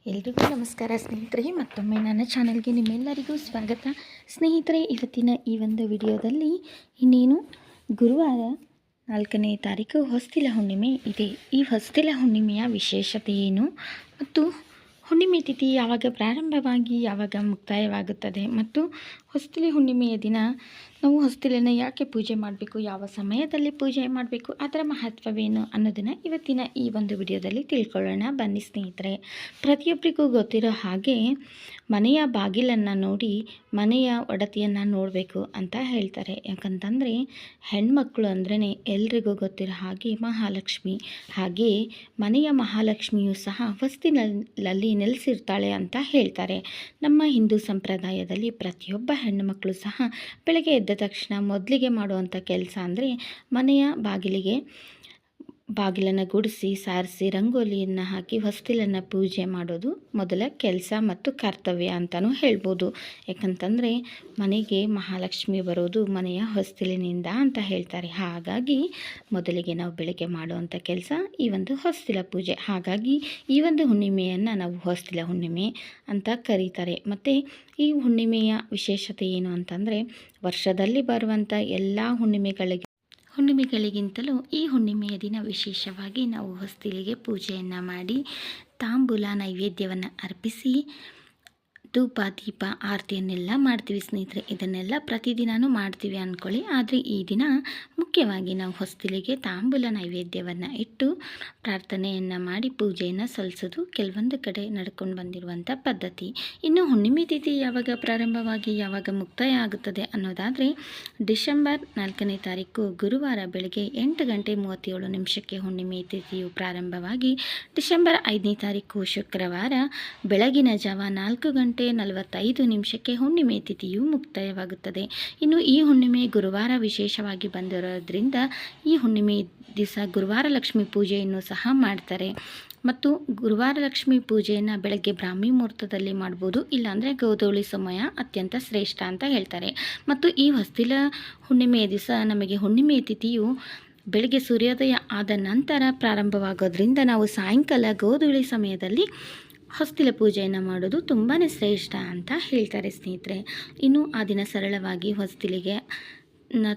ಎಲ್ರಿಗೂ ನಮಸ್ಕಾರ ಸ್ನೇಹಿತರೆ, ಮತ್ತೊಮ್ಮೆ ನನ್ನ ಚಾನಲ್ಗೆ ನಿಮ್ಮೆಲ್ಲರಿಗೂ ಸ್ವಾಗತ. ಸ್ನೇಹಿತರೆ, ಇವತ್ತಿನ ಈ ಒಂದು ವಿಡಿಯೋದಲ್ಲಿ ಇನ್ನೇನು ಗುರುವಾರ 4ನೇ ತಾರೀಕು ಹೊಸ್ತಿಲ ಹುಣ್ಣಿಮೆ ಇದೆ. ಈ ಹೊಸ್ತಿಲ ಹುಣ್ಣಿಮೆಯ ವಿಶೇಷತೆ ಏನು ಮತ್ತು ಹುಣ್ಣಿಮೆ ತಿಥಿ ಯಾವಾಗ ಪ್ರಾರಂಭವಾಗಿ ಯಾವಾಗ ಮುಕ್ತಾಯವಾಗುತ್ತದೆ ಮತ್ತು ಹೊಸ್ತಿಲ ಹುಣ್ಣಿಮೆಯ ದಿನ ನಾವು ಹೊಸ್ತಿಲನ್ನು ಯಾಕೆ ಪೂಜೆ ಮಾಡಬೇಕು, ಯಾವ ಸಮಯದಲ್ಲಿ ಪೂಜೆ ಮಾಡಬೇಕು, ಅದರ ಮಹತ್ವವೇನು ಅನ್ನೋದನ್ನು ಇವತ್ತಿನ ಈ ಒಂದು ವಿಡಿಯೋದಲ್ಲಿ ತಿಳ್ಕೊಳ್ಳೋಣ. ಬನ್ನಿ ಸ್ನೇಹಿತರೆ, ಪ್ರತಿಯೊಬ್ಬರಿಗೂ ಗೊತ್ತಿರೋ ಹಾಗೆ ಮನೆಯ ಬಾಗಿಲನ್ನು ನೋಡಿ ಮನೆಯ ಒಡತಿಯನ್ನು ನೋಡಬೇಕು ಅಂತ ಹೇಳ್ತಾರೆ. ಯಾಕಂತಂದರೆ ಹೆಣ್ಮಕ್ಳು ಅಂದ್ರೇ ಎಲ್ರಿಗೂ ಗೊತ್ತಿರೋ ಹಾಗೆ ಮಹಾಲಕ್ಷ್ಮಿ. ಹಾಗೆ ಮನೆಯ ಮಹಾಲಕ್ಷ್ಮಿಯು ಸಹ ಹೊಸ್ತಿಲಲ್ಲಿ ನೆಲೆಸಿರ್ತಾಳೆ ಅಂತ ಹೇಳ್ತಾರೆ. ನಮ್ಮ ಹಿಂದೂ ಸಂಪ್ರದಾಯದಲ್ಲಿ ಪ್ರತಿಯೊಬ್ಬ ಹೆಣ್ಣುಮಕ್ಕಳು ಸಹ ಬೆಳಗ್ಗೆ ಎದ್ದ ತಕ್ಷಣ ಮೊದಲಿಗೆ ಮಾಡುವಂಥ ಕೆಲಸ ಅಂದರೆ ಮನೆಯ ಬಾಗಿಲನ್ನು ಗುಡಿಸಿ ಸಾರಿಸಿ ರಂಗೋಲಿಯನ್ನು ಹಾಕಿ ಹೊಸ್ತಿಲನ್ನು ಪೂಜೆ ಮಾಡೋದು ಮೊದಲ ಕೆಲಸ ಮತ್ತು ಕರ್ತವ್ಯ ಅಂತಲೂ ಹೇಳ್ಬೋದು. ಯಾಕಂತಂದರೆ ಮನೆಗೆ ಮಹಾಲಕ್ಷ್ಮಿ ಬರೋದು ಮನೆಯ ಹೊಸ್ತಿಲಿನಿಂದ ಅಂತ ಹೇಳ್ತಾರೆ. ಹಾಗಾಗಿ ಮೊದಲಿಗೆ ನಾವು ಬೆಳಗ್ಗೆ ಮಾಡುವಂಥ ಕೆಲಸ ಈ ಒಂದು ಹೊಸ್ತಿಲ ಪೂಜೆ. ಹಾಗಾಗಿ ಈ ಒಂದು ಹುಣ್ಣಿಮೆಯನ್ನು ನಾವು ಹೊಸ್ತಿಲ ಹುಣ್ಣಿಮೆ ಅಂತ ಕರೀತಾರೆ. ಮತ್ತು ಈ ಹುಣ್ಣಿಮೆಯ ವಿಶೇಷತೆ ಏನು ಅಂತಂದರೆ ವರ್ಷದಲ್ಲಿ ಬರುವಂಥ ಎಲ್ಲ ಹುಣ್ಣಿಮೆಗಳಿಗಿಂತಲೂ ಈ ಹುಣ್ಣಿಮೆಯ ದಿನ ವಿಶೇಷವಾಗಿ ನಾವು ಹೊಸ್ತಿಲಿಗೆ ಪೂಜೆಯನ್ನು ಮಾಡಿ ತಾಂಬೂಲ ನೈವೇದ್ಯವನ್ನು ಅರ್ಪಿಸಿ ಧೂಪ ದೀಪ ಆರತಿಯನ್ನೆಲ್ಲ ಮಾಡ್ತೀವಿ ಸ್ನೇಹಿತರೆ. ಇದನ್ನೆಲ್ಲ ಪ್ರತಿದಿನವೂ ಮಾಡ್ತೀವಿ ಅಂದ್ಕೊಳ್ಳಿ. ಆದರೆ ಈ ದಿನ ಮುಖ್ಯವಾಗಿ ನಾವು ಹೊಸ್ತಿಲಿಗೆ ತಾಂಬೂಲ ನೈವೇದ್ಯವನ್ನು ಇಟ್ಟು ಪ್ರಾರ್ಥನೆಯನ್ನು ಮಾಡಿ ಪೂಜೆಯನ್ನು ಸಲ್ಲಿಸೋದು ಕೆಲವೊಂದು ಕಡೆ ನಡ್ಕೊಂಡು ಬಂದಿರುವಂಥ ಪದ್ಧತಿ. ಇನ್ನು ಹುಣ್ಣಿಮೆ ತಿಥಿ ಯಾವಾಗ ಪ್ರಾರಂಭವಾಗಿ ಯಾವಾಗ ಮುಕ್ತಾಯ ಆಗುತ್ತದೆ ಅನ್ನೋದಾದರೆ ಡಿಸೆಂಬರ್ 4ನೇ ತಾರೀಕು ಗುರುವಾರ ಬೆಳಗ್ಗೆ 8:37 ಹುಣ್ಣಿಮೆ ತಿಥಿಯು ಪ್ರಾರಂಭವಾಗಿ ಡಿಸೆಂಬರ್ 5ನೇ ತಾರೀಕು ಶುಕ್ರವಾರ ಬೆಳಗಿನ ಜಾವ 4:45 ಹುಣ್ಣಿಮೆ ತಿಥಿಯು ಮುಕ್ತಾಯವಾಗುತ್ತದೆ. ಇನ್ನು ಈ ಹುಣ್ಣಿಮೆ ಗುರುವಾರ ವಿಶೇಷವಾಗಿ ಬಂದಿರೋದ್ರಿಂದ ಈ ಹುಣ್ಣಿಮೆ ದಿವಸ ಗುರುವಾರ ಲಕ್ಷ್ಮಿ ಪೂಜೆಯನ್ನು ಸಹ ಮಾಡ್ತಾರೆ. ಮತ್ತು ಗುರುವಾರ ಲಕ್ಷ್ಮಿ ಪೂಜೆಯನ್ನು ಬೆಳಗ್ಗೆ ಬ್ರಾಹ್ಮಿ ಮುಹೂರ್ತದಲ್ಲಿ ಮಾಡ್ಬೋದು, ಇಲ್ಲಾಂದರೆ ಗೋಧೂಳಿ ಸಮಯ ಅತ್ಯಂತ ಶ್ರೇಷ್ಠ ಅಂತ ಹೇಳ್ತಾರೆ. ಮತ್ತು ಈ ಹೊಸ್ತಿಲ ಹುಣ್ಣಿಮೆಯ ದಿವಸ ನಮಗೆ ಹುಣ್ಣಿಮೆ ತಿಥಿಯು ಬೆಳಗ್ಗೆ ಸೂರ್ಯೋದಯ ಆದ ನಂತರ ಪ್ರಾರಂಭವಾಗೋದ್ರಿಂದ ನಾವು ಸಾಯಂಕಾಲ ಗೋಧೂಳಿ ಸಮಯದಲ್ಲಿ ಹೊಸ್ತಿಲ ಪೂಜೆಯನ್ನು ಮಾಡೋದು ತುಂಬಾ ಶ್ರೇಷ್ಠ ಅಂತ ಹೇಳ್ತಾರೆ ಸ್ನೇಹಿತರೆ. ಇನ್ನು ಆ ದಿನ ಸರಳವಾಗಿ ಹೊಸ್ತಿಲಿಗೆ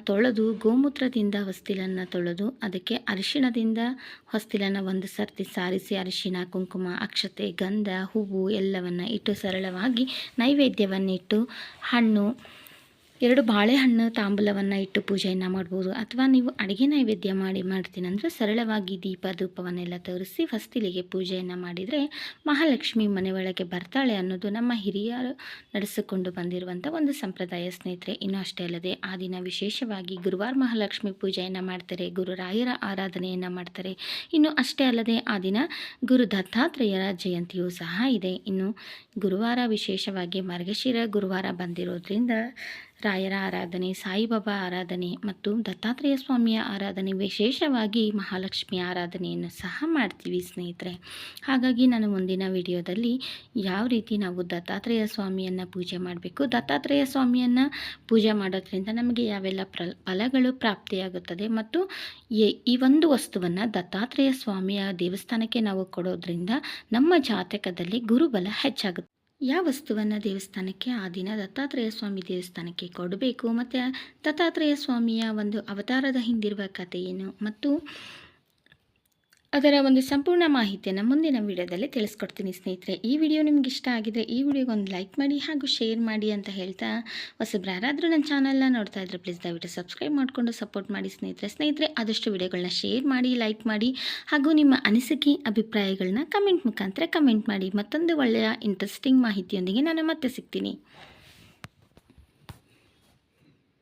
ತೊಳೆದು ಗೋಮೂತ್ರದಿಂದ ಹೊಸ್ತಿಲನ್ನು ತೊಳೆದು ಅದಕ್ಕೆ ಅರಿಶಿಣದಿಂದ ಹೊಸ್ತಿಲನ್ನು ಒಂದು ಸರ್ತಿ ಸಾರಿಸಿ ಅರಿಶಿಣ ಕುಂಕುಮ ಅಕ್ಷತೆ ಗಂಧ ಹೂವು ಎಲ್ಲವನ್ನು ಇಟ್ಟು ಸರಳವಾಗಿ ನೈವೇದ್ಯವನ್ನಿಟ್ಟು ಹಣ್ಣು 2 ಬಾಳೆಹಣ್ಣು ತಾಂಬೂಲವನ್ನು ಇಟ್ಟು ಪೂಜೆಯನ್ನು ಮಾಡ್ಬೋದು. ಅಥವಾ ನೀವು ಅಡುಗೆ ನೈವೇದ್ಯ ಮಾಡ್ತೀನಂದ್ರೆ ಸರಳವಾಗಿ ದೀಪ ಧೂಪವನ್ನೆಲ್ಲ ತೋರಿಸಿ ಹೊಸ್ತಿಲಿಗೆ ಪೂಜೆಯನ್ನು ಮಾಡಿದರೆ ಮಹಾಲಕ್ಷ್ಮಿ ಮನೆ ಒಳಗೆ ಬರ್ತಾಳೆ ಅನ್ನೋದು ನಮ್ಮ ಹಿರಿಯರು ನಡೆಸಿಕೊಂಡು ಬಂದಿರುವಂಥ ಒಂದು ಸಂಪ್ರದಾಯ ಸ್ನೇಹಿತರೆ. ಇನ್ನೂ ಅಷ್ಟೇ ಅಲ್ಲದೆ ಆ ದಿನ ವಿಶೇಷವಾಗಿ ಗುರುವಾರ ಮಹಾಲಕ್ಷ್ಮಿ ಪೂಜೆಯನ್ನು ಮಾಡ್ತಾರೆ, ಗುರುರಾಯರ ಆರಾಧನೆಯನ್ನು ಮಾಡ್ತಾರೆ. ಇನ್ನು ಅಷ್ಟೇ ಅಲ್ಲದೆ ಆ ದಿನ ಗುರು ದತ್ತಾತ್ರೇಯರ ಜಯಂತಿಯೂ ಸಹ ಇದೆ. ಇನ್ನು ಗುರುವಾರ ವಿಶೇಷವಾಗಿ ಮಾರ್ಗಶಿರ ಗುರುವಾರ ಬಂದಿರೋದ್ರಿಂದ ರಾಯರ ಆರಾಧನೆ, ಸಾಯಿಬಾಬಾ ಆರಾಧನೆ ಮತ್ತು ದತ್ತಾತ್ರೇಯ ಸ್ವಾಮಿಯ ಆರಾಧನೆ, ವಿಶೇಷವಾಗಿ ಮಹಾಲಕ್ಷ್ಮಿಯ ಆರಾಧನೆಯನ್ನು ಸಹ ಮಾಡ್ತೀವಿ ಸ್ನೇಹಿತರೆ. ಹಾಗಾಗಿ ನಾನು ಮುಂದಿನ ವಿಡಿಯೋದಲ್ಲಿ ಯಾವ ರೀತಿ ನಾವು ದತ್ತಾತ್ರೇಯ ಸ್ವಾಮಿಯನ್ನು ಪೂಜೆ ಮಾಡಬೇಕು, ದತ್ತಾತ್ರೇಯ ಸ್ವಾಮಿಯನ್ನು ಪೂಜೆ ಮಾಡೋದ್ರಿಂದ ನಮಗೆ ಯಾವೆಲ್ಲ ಫಲಗಳು ಪ್ರಾಪ್ತಿಯಾಗುತ್ತದೆ ಮತ್ತು ಈ ಒಂದು ವಸ್ತುವನ್ನು ದತ್ತಾತ್ರೇಯ ಸ್ವಾಮಿಯ ದೇವಸ್ಥಾನಕ್ಕೆ ನಾವು ಕೊಡೋದ್ರಿಂದ ನಮ್ಮ ಜಾತಕದಲ್ಲಿ ಗುರುಬಲ ಹೆಚ್ಚಾಗುತ್ತೆ. ಯಾವ ವಸ್ತುವನ್ನು ದೇವಸ್ಥಾನಕ್ಕೆ ಆ ದಿನ ದತ್ತಾತ್ರೇಯ ಸ್ವಾಮಿ ದೇವಸ್ಥಾನಕ್ಕೆ ಕೊಡಬೇಕು ಮತ್ತು ದತ್ತಾತ್ರೇಯ ಸ್ವಾಮಿಯ ಒಂದು ಅವತಾರದ ಹಿಂದಿರುವ ಕಥೆ ಏನು ಮತ್ತು ಅದರ ಒಂದು ಸಂಪೂರ್ಣ ಮಾಹಿತಿಯನ್ನು ಮುಂದಿನ ವಿಡಿಯೋದಲ್ಲಿ ತಿಳಿಸ್ಕೊಡ್ತೀನಿ ಸ್ನೇಹಿತರೆ. ಈ ವಿಡಿಯೋ ನಿಮ್ಗೆ ಇಷ್ಟ ಆಗಿದರೆ ಈ ವಿಡಿಯೋಗೆ ಒಂದು ಲೈಕ್ ಮಾಡಿ ಹಾಗೂ ಶೇರ್ ಮಾಡಿ ಅಂತ ಹೇಳ್ತಾ, ಹೊಸಬ್ರು ಯಾರಾದರೂ ನನ್ನ ಚಾನಲ್ನ ನೋಡ್ತಾ ಇದ್ದರೆ ಪ್ಲೀಸ್ ದಯವಿಟ್ಟು ಸಬ್ಸ್ಕ್ರೈಬ್ ಮಾಡಿಕೊಂಡು ಸಪೋರ್ಟ್ ಮಾಡಿ ಸ್ನೇಹಿತರೆ. ಆದಷ್ಟು ವಿಡಿಯೋಗಳನ್ನ ಶೇರ್ ಮಾಡಿ, ಲೈಕ್ ಮಾಡಿ ಹಾಗೂ ನಿಮ್ಮ ಅನಿಸಿಕೆ ಅಭಿಪ್ರಾಯಗಳನ್ನ ಕಮೆಂಟ್ ಮುಖಾಂತರ ಕಮೆಂಟ್ ಮಾಡಿ. ಮತ್ತೊಂದು ಒಳ್ಳೆಯ ಇಂಟ್ರೆಸ್ಟಿಂಗ್ ಮಾಹಿತಿಯೊಂದಿಗೆ ನಾನು ಮತ್ತೆ ಸಿಗ್ತೀನಿ.